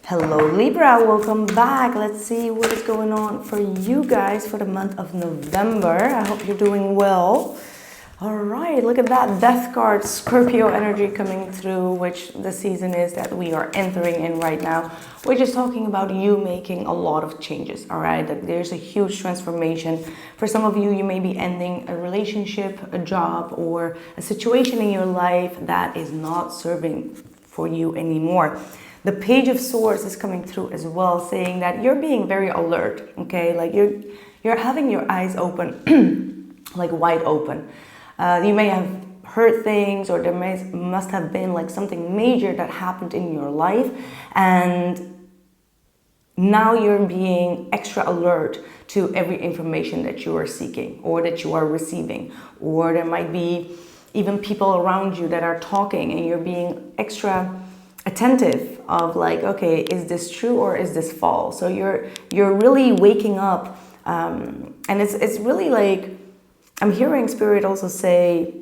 Hello Libra, welcome back. Let's see what is going on for you guys for the month of November. I hope you're doing well. All right, look at that death card, Scorpio energy coming through, which the season is that we are entering in right now, which is talking about you making a lot of changes. All right, that there's a huge transformation. For some of you, you may be ending a relationship, a job, or a situation in your life that is not serving for you anymore. The Page of Swords is coming through as well, saying that you're being very alert, okay? Like you're having your eyes open, like wide open. You may have heard things, or there must have been like something major that happened in your life, and now you're being extra alert to every information that you are seeking or that you are receiving, or there might be even people around you that are talking, and you're being extra attentive of like, okay, is this true or is this false? So you're really waking up, and it's really like, I'm hearing Spirit also say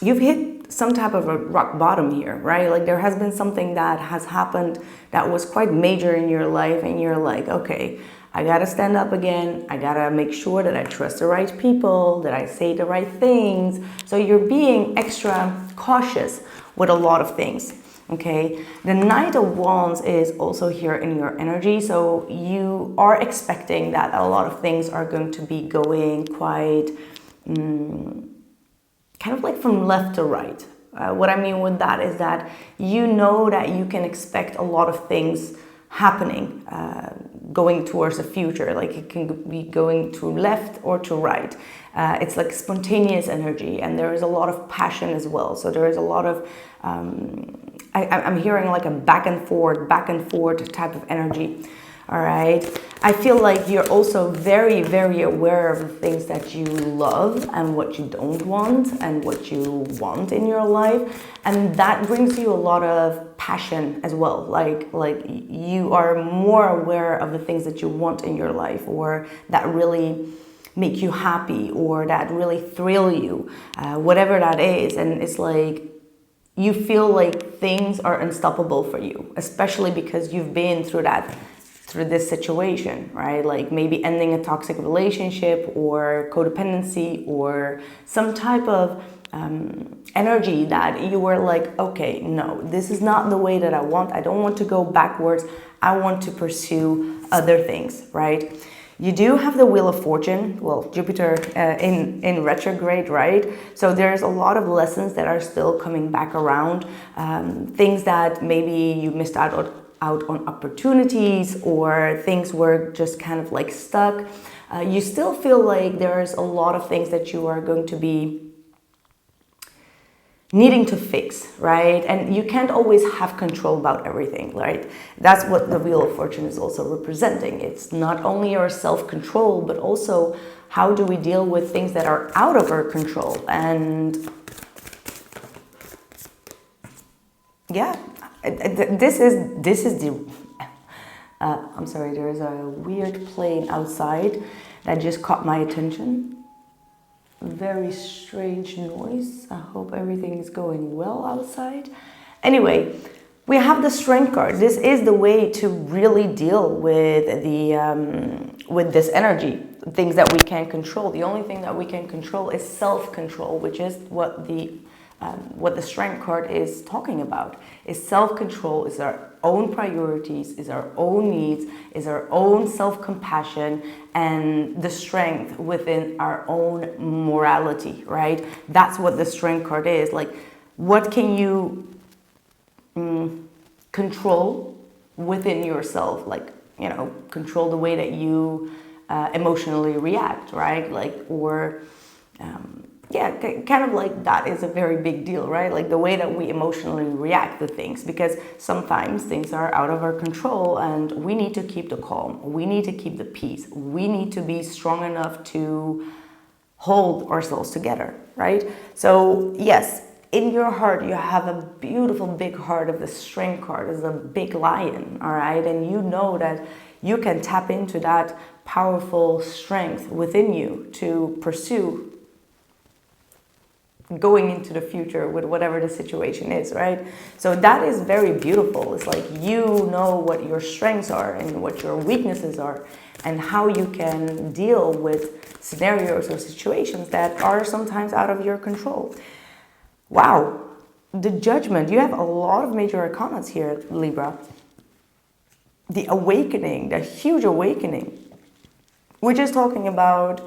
you've hit some type of a rock bottom here, right? Like there has been something that has happened that was quite major in your life, and you're like, okay, I gotta stand up again. I gotta make sure that I trust the right people, that I say the right things. So you're being extra cautious with a lot of things. Okay, the Knight of Wands is also here in your energy, so you are expecting that a lot of things are going to be going quite kind of like from left to right. What I mean with that is that you know that you can expect a lot of things happening, going towards the future. Like it can be going to left or to right. It's like spontaneous energy, and there is a lot of passion as well. So there is a lot of I'm hearing like a back and forth type of energy. All right. I feel like you're also very, very aware of the things that you love and what you don't want and what you want in your life. And that brings you a lot of passion as well. Like you are more aware of the things that you want in your life, or that really make you happy, or that really thrill you, whatever that is. And it's like, you feel like things are unstoppable for you, especially because you've been through this situation, right? Like maybe ending a toxic relationship, or codependency, or some type of energy that you were like, okay, no, this is not the way that I want. I don't want to go backwards. I want to pursue other things, right? You do have the Wheel of Fortune, well, Jupiter in retrograde, right? So there's a lot of lessons that are still coming back around, things that maybe you missed out on opportunities, or things were just kind of like stuck. You still feel like there's a lot of things that you are going to be needing to fix, right? And you can't always have control about everything, right? That's what the Wheel of Fortune is also representing. It's not only our self-control, but also how do we deal with things that are out of our control. And yeah, this is the I'm sorry, there is a weird plane outside that just caught my attention. Very strange noise. I hope everything is going well outside. Anyway, we have the Strength card. This is the way to really deal with with this energy, things that we can control. The only thing that we can control is self-control, which is what the Strength card is talking about. Is self-control, is our own priorities, is our own needs, is our own self-compassion, and the strength within our own morality, right? That's what the Strength card is. Like, what can you control within yourself? Like, you know, control the way that you emotionally react, right? Like, or yeah, kind of like that is a very big deal, right? Like the way that we emotionally react to things, because sometimes things are out of our control, and we need to keep the calm. We need to keep the peace. We need to be strong enough to hold ourselves together, right? So yes, in your heart, you have a beautiful big heart of the Strength card. It's a big lion, all right? And you know that you can tap into that powerful strength within you to pursue going into the future with whatever the situation is, right? So that is very beautiful. It's like you know what your strengths are and what your weaknesses are and how you can deal with scenarios or situations that are sometimes out of your control. Wow, the Judgment. You have a lot of major arcana here, Libra. The awakening, the huge awakening. We're just talking about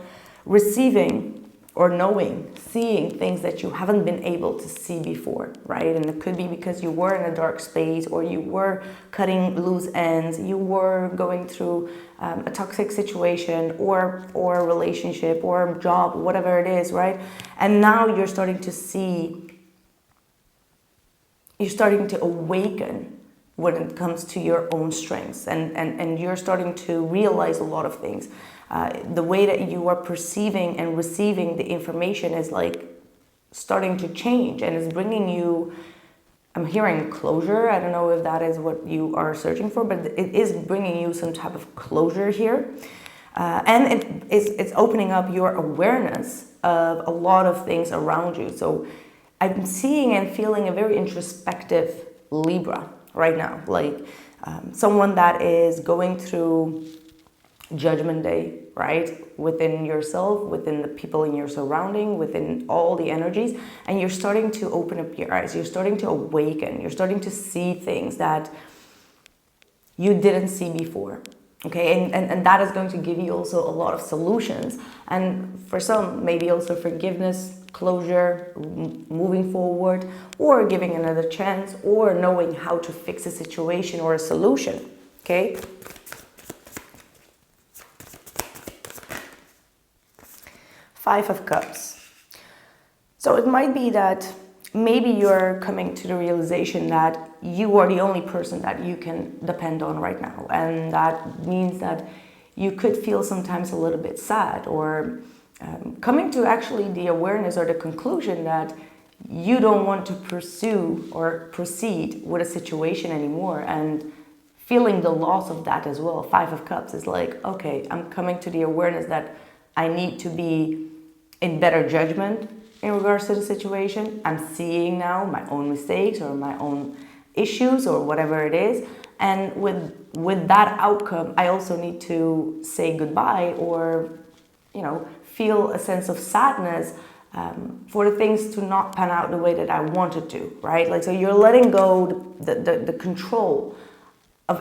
receiving or knowing, seeing things that you haven't been able to see before, right? And it could be because you were in a dark space, or you were cutting loose ends, you were going through a toxic situation or a relationship or a job, whatever it is, right? And now you're starting to see, you're starting to awaken when it comes to your own strengths, and you're starting to realize a lot of things. The way that you are perceiving and receiving the information is like starting to change, and it's bringing you, I'm hearing closure. I don't know if that is what you are searching for, but it is bringing you some type of closure here. And it's opening up your awareness of a lot of things around you. So I'm seeing and feeling a very introspective Libra right now, like someone that is going through Judgment Day, right? Within yourself, within the people in your surrounding, within all the energies, and you're starting to open up your eyes. You're starting to awaken. You're starting to see things that you didn't see before. Okay, and that is going to give you also a lot of solutions, and for some maybe also forgiveness, closure, moving forward, or giving another chance, or knowing how to fix a situation or a solution. Okay. Five of Cups. So it might be that maybe you're coming to the realization that you are the only person that you can depend on right now. And that means that you could feel sometimes a little bit sad, or coming to actually the awareness or the conclusion that you don't want to pursue or proceed with a situation anymore, and feeling the loss of that as well. Five of Cups is like, okay, I'm coming to the awareness that I need to be in better judgment in regards to the situation. I'm seeing now my own mistakes or my own issues or whatever it is. And with that outcome, I also need to say goodbye, or, you know, feel a sense of sadness for the things to not pan out the way that I wanted to, right? Like, so you're letting go the control of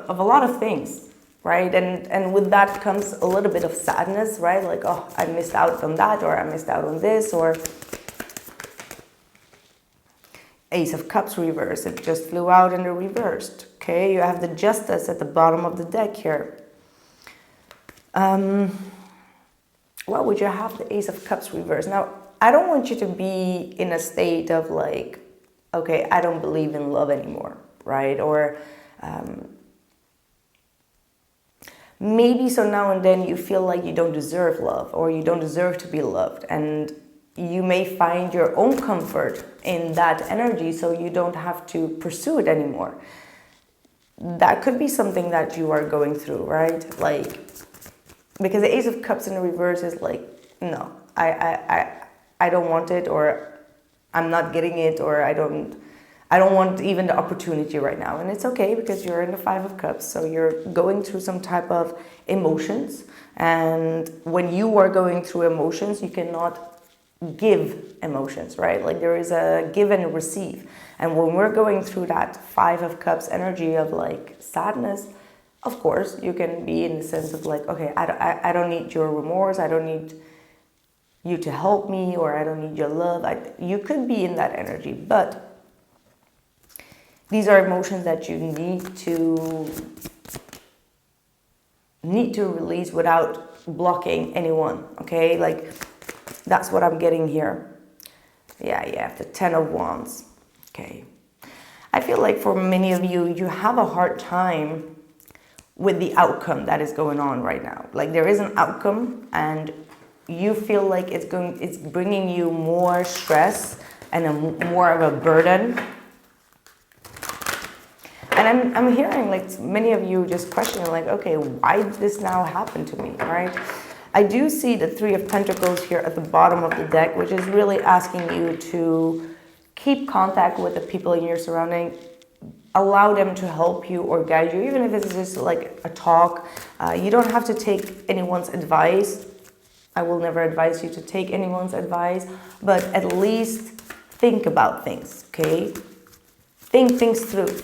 a lot of things. Right, and with that comes a little bit of sadness, right? Like, oh, I missed out on that, or I missed out on this, or Ace of Cups reverse. It just flew out in the reversed. Okay, you have the Justice at the bottom of the deck here. Well, would you have the Ace of Cups reverse? Now, I don't want you to be in a state of like, okay, I don't believe in love anymore, right? Or maybe so now and then you feel like you don't deserve love, or you don't deserve to be loved, and you may find your own comfort in that energy, so you don't have to pursue it anymore. That could be something that you are going through, right? Like, because the Ace of Cups in the reverse is like, no, I don't want it, or I'm not getting it, or I don't want even the opportunity right now. And it's okay, because you're in the Five of Cups, so you're going through some type of emotions. And when you are going through emotions, you cannot give emotions, right? Like, there is a give and receive. And when we're going through that Five of Cups energy of like sadness, of course, you can be in the sense of like, okay, I don't need your remorse, I don't need you to help me, or I don't need your love. You could be in that energy, but these are emotions that you need to release without blocking anyone, okay? Like, that's what I'm getting here. Yeah, the Ten of Wands, okay. I feel like for many of you, you have a hard time with the outcome that is going on right now. Like, there is an outcome, and you feel like it's bringing you more stress and more of a burden. And I'm hearing like many of you just questioning like, okay, why did this now happen to me, right? I do see the Three of Pentacles here at the bottom of the deck, which is really asking you to keep contact with the people in your surrounding. Allow them to help you or guide you, even if it's just like a talk. You don't have to take anyone's advice. I will never advise you to take anyone's advice, but at least think about things, okay? Think things through.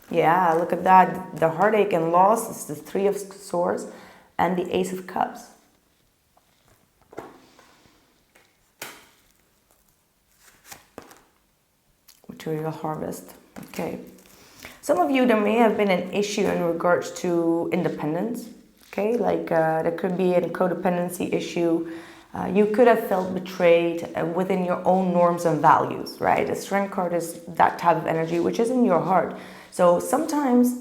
Yeah, look at that. The heartache and loss is the Three of Swords and the Ace of Cups. Material harvest. Okay. Some of you, there may have been an issue in regards to independence. Okay, like there could be a codependency issue. You could have felt betrayed within your own norms and values, right? The Strength card is that type of energy, which is in your heart. So sometimes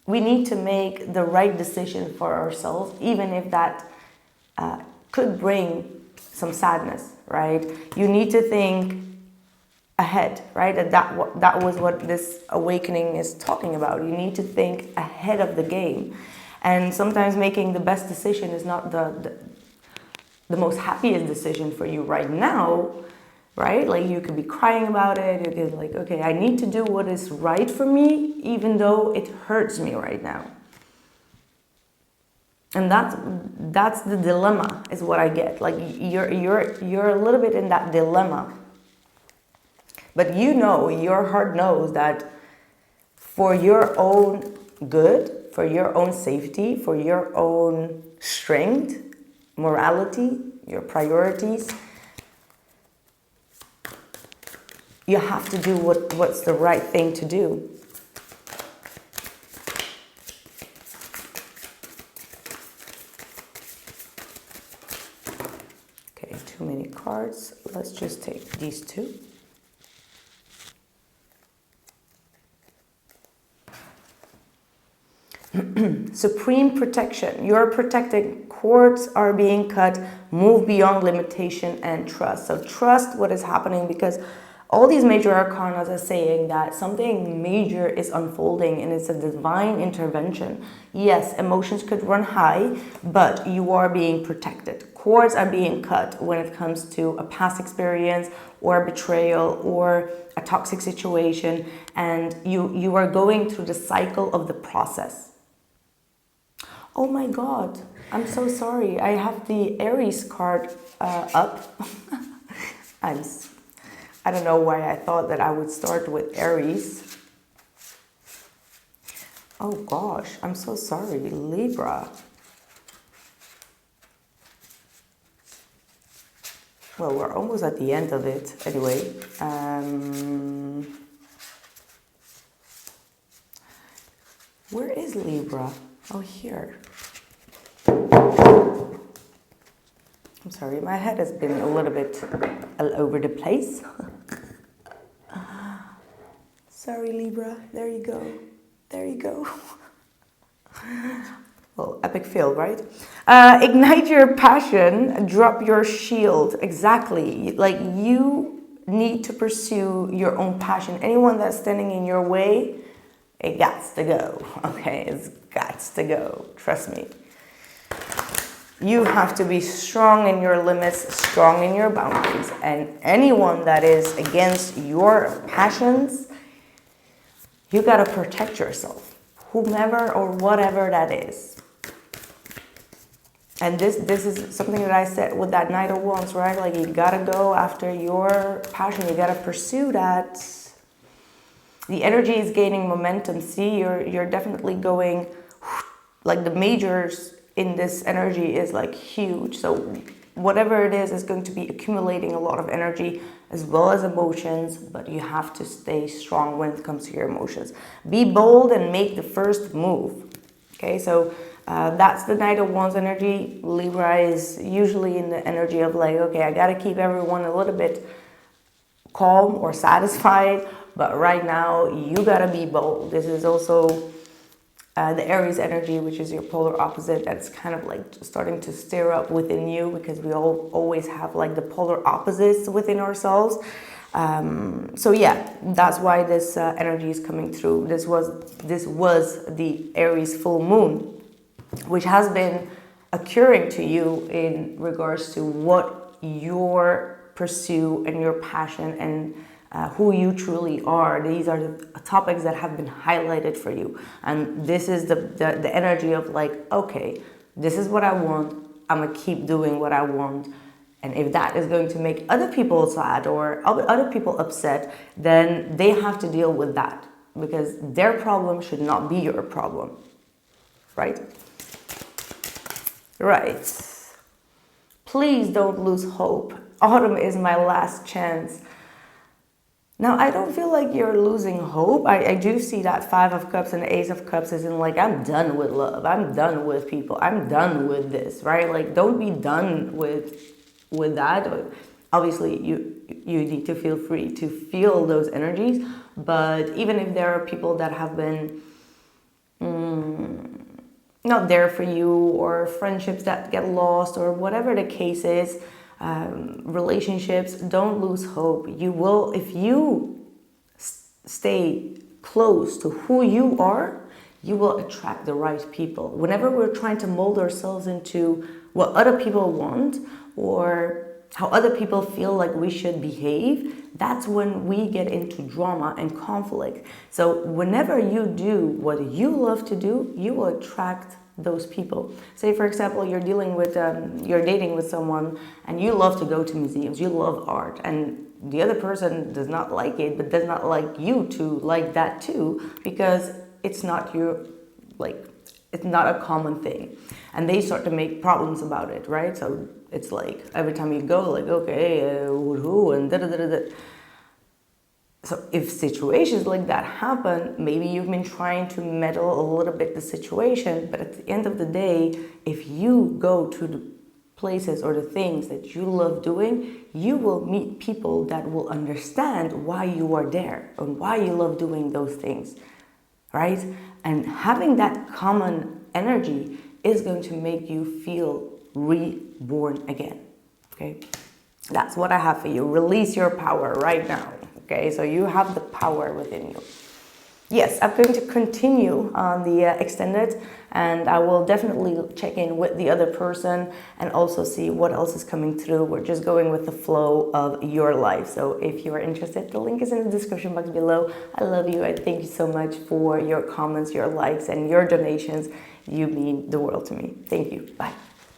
we need to make the right decision for ourselves, even if that could bring some sadness, right? You need to think ahead, right? That was what this awakening is talking about. You need to think ahead of the game. And sometimes making the best decision is not the most happiest decision for you right now, right? Like you could be crying about it. You could like, okay, I need to do what is right for me, even though it hurts me right now. And that's the dilemma, is what I get. Like you're a little bit in that dilemma. But you know, your heart knows that for your own good, for your own safety, for your own strength, morality, your priorities, you have to do what's the right thing to do. Okay, too many cards. Let's just take these two. Supreme protection. You're protected. Cords are being cut. Move beyond limitation and trust. So trust what is happening, because all these major arcana are saying that something major is unfolding and it's a divine intervention. Yes, emotions could run high, but you are being protected. Cords are being cut when it comes to a past experience or a betrayal or a toxic situation, and you are going through the cycle of the process. Oh my God, I'm so sorry. I have the Aries card up. I don't know why I thought that I would start with Aries. Oh gosh, I'm so sorry, Libra. Well, we're almost at the end of it anyway. Where is Libra? Oh, here. I'm sorry, my head has been a little bit all over the place. Sorry, Libra. There you go. There you go. Well, epic fail, right? Ignite your passion. Drop your shield. Exactly. Like, you need to pursue your own passion. Anyone that's standing in your way, it gots to go. Okay, it's gots to go. Trust me. You have to be strong in your limits, strong in your boundaries. And anyone that is against your passions, you got to protect yourself, whomever or whatever that is. And this is something that I said with that Knight of Wands, right? Like, you got to go after your passion. You got to pursue that. The energy is gaining momentum. See, you're definitely going, like, the majors in this energy is like huge. So whatever it is going to be accumulating a lot of energy as well as emotions, but you have to stay strong when it comes to your emotions. Be bold and make the first move. Okay, so that's the Knight of Wands energy. Libra is usually in the energy of like, okay, I got to keep everyone a little bit calm or satisfied, but right now you got to be bold. This is also the Aries energy, which is your polar opposite, that's kind of like starting to stir up within you, because we all always have like the polar opposites within ourselves. So yeah, that's why this energy is coming through. This was the Aries full moon. which has been occurring to you in regards to what your pursue and your passion and who you truly are. These are the topics that have been highlighted for you. And this is the energy of like, okay, this is what I want. I'm going to keep doing what I want. And if that is going to make other people sad or other people upset, then they have to deal with that, because their problem should not be your problem. Right? Right. Please don't lose hope. Autumn is my last chance. Now, I don't feel like you're losing hope. I do see that Five of Cups and Ace of Cups is in like, I'm done with love. I'm done with people. I'm done with this, right? Like, don't be done with that. Obviously, you need to feel free to feel those energies. But even if there are people that have been not there for you, or friendships that get lost, or whatever the case is, relationships, don't lose hope. You will, if you stay close to who you are, you will attract the right people. Whenever we're trying to mold ourselves into what other people want or how other people feel like we should behave, that's when we get into drama and conflict. So whenever you do what you love to do, you will attract those people. Say, for example, you're dealing with, you're dating with someone and you love to go to museums, you love art, and the other person does not like it, but does not like you to like that too, because it's not your, like, it's not a common thing. And they start to make problems about it, right? So it's like, every time you go, like, okay, who, and da-da-da-da-da. So if situations like that happen, maybe you've been trying to meddle a little bit the situation, but at the end of the day, if you go to the places or the things that you love doing, you will meet people that will understand why you are there and why you love doing those things, right? And having that common energy is going to make you feel reborn again, okay? That's what I have for you. Release your power right now. Okay, so you have the power within you. Yes, I'm going to continue on the extended, and I will definitely check in with the other person and also see what else is coming through. We're just going with the flow of your life. So if you are interested, the link is in the description box below. I love you. I thank you so much for your comments, your likes, and your donations. You mean the world to me. Thank you. Bye.